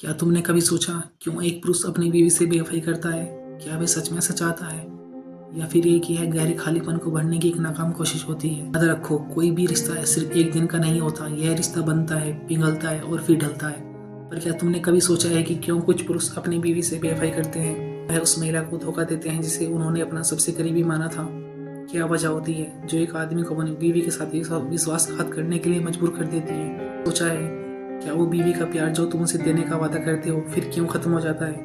क्या तुमने कभी सोचा क्यों एक पुरुष अपनी बीवी से बेवफाई करता है? क्या वह सच में ऐसा चाहता है या फिर ये कि यह गहरे खालीपन को भरने की एक नाकाम कोशिश होती है? याद रखो, कोई भी रिश्ता सिर्फ एक दिन का नहीं होता। यह रिश्ता बनता है, पिघलता है और फिर ढलता है। पर क्या तुमने कभी सोचा है कि क्यों कुछ पुरुष अपनी बीवी से बेवफाई करते हैं? वह उस महिला को धोखा देते हैं जिसे उन्होंने अपना सबसे करीबी माना था। क्या वजह होती है जो एक आदमी को अपनी बीवी के साथ विश्वासघात करने के लिए मजबूर कर देती है? सोचा है क्या वो बीवी का प्यार जो तुम उसे देने का वादा करते हो फिर क्यों खत्म हो जाता है?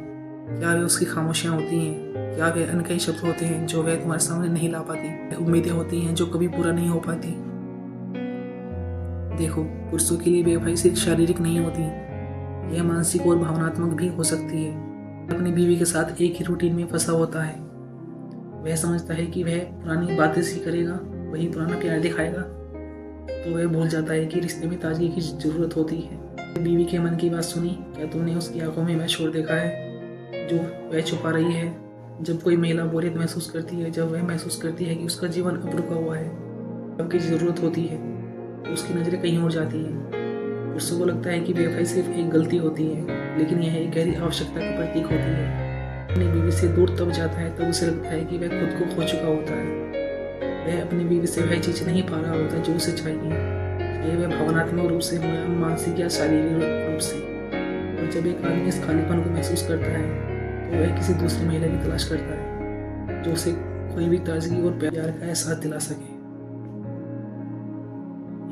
क्या वे उसकी खामोशियाँ होती हैं? क्या वे अनकही शब्द होते हैं जो वह तुम्हारे सामने नहीं ला पाती? उम्मीदें होती हैं जो कभी पूरा नहीं हो पाती? देखो, पुरुषों के लिए बेवफाई सिर्फ शारीरिक नहीं होती, यह मानसिक और भावनात्मक भी हो सकती है। अपनी बीवी के साथ एक ही रूटीन में फंसा होता है। वह समझता है कि वह पुरानी बातें सी करेगा, वही पुराना प्यार दिखाएगा, तो वह भूल जाता है कि रिश्ते में ताजगी की जरूरत होती है। बीवी के मन की बात सुनी? क्या तुमने उसकी आंखों में वह शोर देखा है जो वह छुपा रही है? जब कोई महिला बोरियत महसूस करती है, जब वह महसूस करती है कि उसका जीवन अब रुका हुआ है, सबकी जरूरत होती है, तो उसकी नजरें कहीं और जाती हैं। पुरुषों को लगता है कि बेवफाई सिर्फ एक गलती होती है, लेकिन यह एक गहरी आवश्यकता का प्रतीक होती है। अपनी बीवी से दूर तब जाता है तब उसे लगता है कि वह खुद को खो चुका होता है। वह अपनी बीवी से वह चीज नहीं पा रहा होता जो उसे चाहिए, चाहे वह भावनात्मक रूप से हो या मानसिक या शारीरिक रूप से। और जब एक आदमी इस खालीपन को महसूस करता है तो वह किसी दूसरी महिला की तलाश करता है जो उसे कोई भी ताजगी और प्यार का एहसास दिला सके।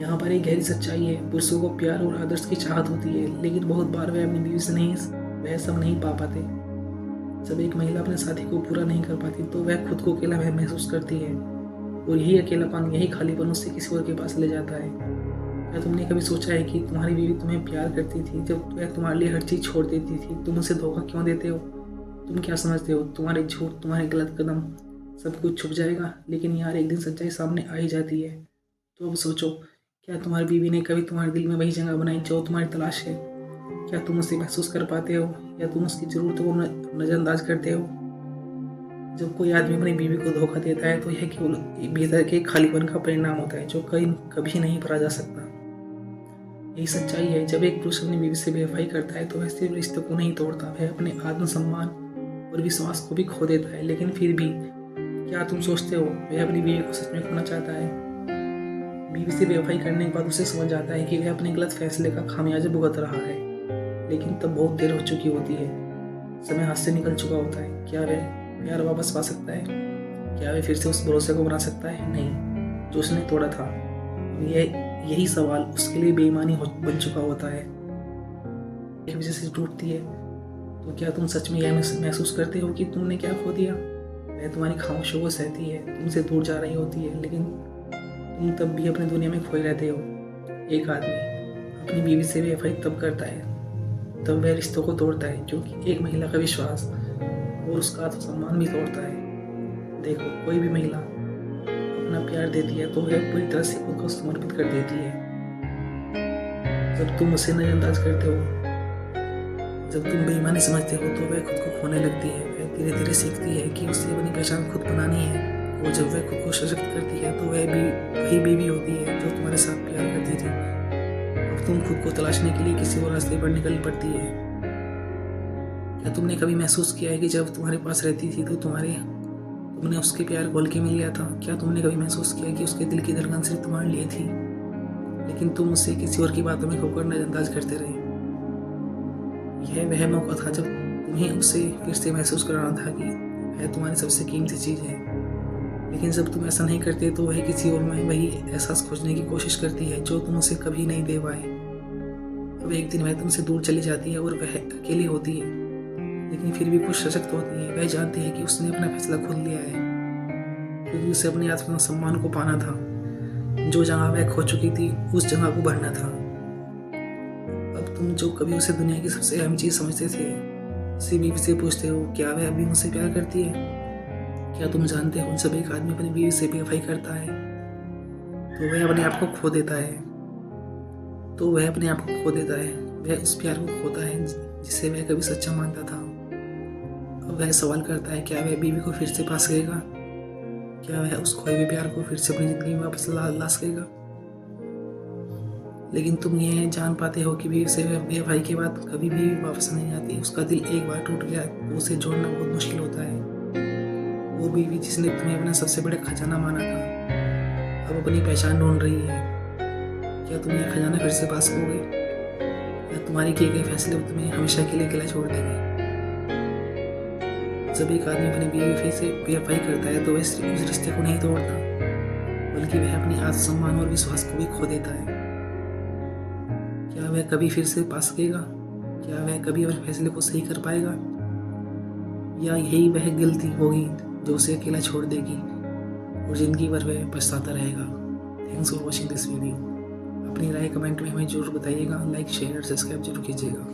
यहाँ पर एक गहरी सच्चाई है, पुरुषों को प्यार और आदर्श की चाहत होती है, लेकिन बहुत बार वह अपनी बीवी से वह सब नहीं पा पाते। जब एक महिला अपने साथी को पूरा नहीं कर पाती तो वह खुद को अकेला महसूस करती है, और यही अकेलापन, यही खालीपन उससे किसी और के पास ले जाता है। क्या तुमने कभी सोचा है कि तुम्हारी बीवी तुम्हें प्यार करती थी जब वह तुम्हारे लिए हर चीज़ छोड़ देती थी? तुम उसे धोखा क्यों देते हो? तुम क्या समझते हो तुम्हारे झूठ, तुम्हारे गलत कदम, सब कुछ छुप जाएगा? लेकिन यार, एक दिन सच्चाई सामने आ ही जाती है। तो अब सोचो, क्या तुम्हारी बीवी ने कभी तुम्हारे दिल में वही जगह बनाई जो तुम्हारी तलाश है? क्या तुम उसे महसूस कर पाते हो या तुम उसकी ज़रूरतों को नज़रअंदाज करते हो? जब कोई आदमी अपनी बीवी को धोखा देता है तो यह केवल भीतर के खालीपन का परिणाम होता है जो कभी नहीं भरा जा सकता। यही सच्चाई है, जब एक पुरुष अपनी बीवी से बेवफाई करता है तो वह सिर्फ रिश्ते को नहीं तोड़ता, वह अपने आत्मसम्मान और विश्वास को भी खो देता है। लेकिन फिर भी क्या तुम सोचते हो वह अपनी बीवी को सच में खोना चाहता है? बीवी से बेवफाई करने के बाद उसे समझ आता है कि वह अपने गलत फैसले का खामियाजा भुगत रहा है, लेकिन तब बहुत देर हो चुकी होती है, समय हाथ से निकल चुका होता है। क्या वह प्यार वापस पा सकता है? क्या वह फिर से उस भरोसे को बना सकता है? नहीं, जो उसने तोड़ा था। यही सवाल उसके लिए बेईमानी बन चुका होता है, एक वजह से टूटती है। तो क्या तुम सच में यह महसूस करते हो कि तुमने क्या खो दिया? वह तुम्हारी खामोशियों को सहती है, तुमसे दूर जा रही होती है, लेकिन तुम तब भी अपनी दुनिया में खोए रहते हो। एक आदमी अपनी बीवी से बेवफाई तब करता है, तब वह रिश्तों को तोड़ता है, क्योंकि एक महिला का विश्वास और उसका आत्मसम्मान भी तोड़ता है। देखो, कोई भी महिला अपना प्यार देती है तो वह पूरी तरह से खुद को समर्पित कर देती है। जब तुम उसे नजरअंदाज करते हो, जब तुम बेईमानी समझते हो, तो वह खुद को खोने लगती है। वह धीरे धीरे सीखती है कि उसे अपनी पहचान खुद बनानी है, और जब वह खुद को सशक्त करती है तो वह भी वही बीवी होती है जो तुम्हारे साथ प्यार करती थी। अब तुम खुद को तलाशने के लिए किसी और रास्ते पर निकल पड़ती है। क्या तुमने कभी महसूस किया है कि जब तुम्हारे पास रहती थी तो तुमने उसके प्यार घोल के मिल लिया था? क्या तुमने कभी महसूस किया कि उसके दिल की धड़कन सिर्फ तुम्हारे लिए थी, लेकिन तुम उसे किसी और की बातों में खोकर नजरअंदाज करते रहे? यह वह मौका था जब तुम्हें उसे फिर से महसूस कराना था कि वह तुम्हारी सबसे कीमती चीज़ है। लेकिन जब तुम ऐसा नहीं करते तो वह किसी और में वही एहसास खोजने की कोशिश करती है जो तुम उसे कभी नहीं दे पाए। अब एक दिन वह तुमसे दूर चली जाती है और वह अकेली होती है, लेकिन फिर भी कुछ सशक्त होती है। वह जानती है कि उसने अपना फैसला खुद लिया है, क्योंकि उसे अपने आत्मसम्मान को पाना था। जो जगह वह खो चुकी थी उस जगह को भरना था। अब तुम जो कभी उसे दुनिया की सबसे अहम चीज़ समझते थे, उसी बीवी से पूछते हो क्या वह अभी मुझसे प्यार करती है? क्या तुम जानते हो जब एक आदमी अपनी बीवी से बेवफाई करता है तो वह अपने आप को खो देता है, वह उस प्यार को खोता है जिसे वह कभी सच्चा मानता था। अब वह सवाल करता है क्या वह बीवी को फिर से पा सकेगा? क्या वह उस खोए हुए प्यार को फिर से अपनी जिंदगी में वापस ला सकेगा? लेकिन तुम ये जान पाते हो कि भी उसे बेवफाई के बाद कभी भी वापस नहीं आती। उसका दिल एक बार टूट गया तो उसे जोड़ना बहुत मुश्किल होता है। वो बीवी जिसने तुम्हें अपना सबसे बड़ा खजाना माना था अब अपनी पहचान ढूंढ रही है। क्या तुम यह खजाना फिर से पास करोगे या तुम्हारे किए गए फैसले तुम्हें हमेशा के लिए अकेला छोड़ देंगे? जब एक आदमी अपनी बीवी से बेवफाई करता है तो वह सिर्फ उस रिश्ते को नहीं तोड़ता बल्कि वह अपनी आत्मसम्मान और विश्वास को भी खो देता है। क्या वह कभी फिर से पा सकेगा? क्या वह कभी अपने फैसले को सही कर पाएगा या यही वह गलती होगी जो उसे अकेला छोड़ देगी और ज़िंदगी भर वह पछताता रहेगा? Thanks for watching this video. अपनी राय कमेंट में हमें जरूर बताइएगा। लाइक शेयर और सब्सक्राइब जरूर कीजिएगा।